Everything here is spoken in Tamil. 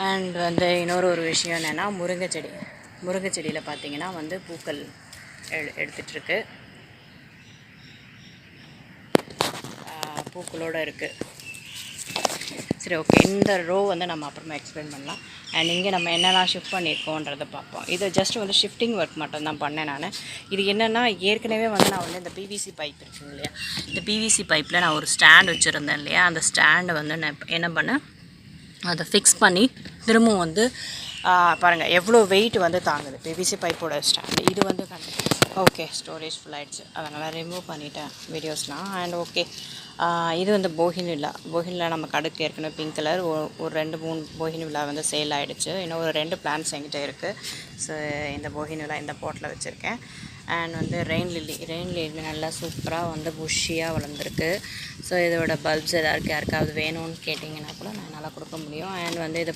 அண்ட் வந்து இன்னொரு விஷயம் என்னென்னா முருங்கை செடியில் பார்த்திங்கன்னா வந்து பூக்கள் எடுத்துகிட்ருக்கு, பூக்களோடு இருக்குது. சரி, ஓகே. இந்த ரோ வந்து நம்ம அப்புறமா எக்ஸ்பிளைன் பண்ணலாம். அண்ட் இங்கே நம்ம என்னெல்லாம் ஷிஃப்ட் பண்ணியிருக்கோன்றதை பார்ப்போம். இது ஜஸ்ட் வந்து ஷிஃப்டிங் ஒர்க் மட்டும் தான் பண்ணேன் நான். இது என்னென்னா ஏற்கனவே வந்து நான் வந்து இந்த பிவிசி பைப் இருக்குங்க இல்லையா, இந்த பிவிசி பைப்பில் நான் ஒரு ஸ்டாண்ட் வச்சுருந்தேன் இல்லையா, அந்த ஸ்டாண்டை வந்து நான் என்ன பண்ணேன், அதை ஃபிக்ஸ் பண்ணி திரும்பவும் வந்து பாருங்கள் எவ்வளோ வெயிட் வந்து தாங்குது பிவிசி பைப்போட ஸ்டாண்டு. இது வந்து ஓகே, ஸ்டோரேஜ் ஃபுல் ஆகிடுச்சு, அதனால் ரிமூவ் பண்ணிட்டேன் வீடியோஸ்லாம். அண்ட் ஓகே, இது வந்து போகின்வில்லா நமக்கு அடுக்கு ஏற்கனவே பிங்க் கலர் ஒரு 2-3 போகின்வில்லா வந்து சேல் ஆகிடுச்சு. இன்னும் ஒரு 2 பிளான்ஸ் என்கிட்ட இருக்குது. ஸோ இந்த போகின்வில்லா இந்த பாட்டில் வச்சுருக்கேன். அண்ட் வந்து ரெயின் லில்லி நல்லா சூப்பராக வந்து புஷ்ஷியாக வளர்ந்துருக்கு. ஸோ இதோட பல்ப்ஸ் யாருக்காவது வேணும்னு கேட்டிங்கன்னா கூட நான் நல்லா கொடுக்க முடியும். அண்ட் வந்து இது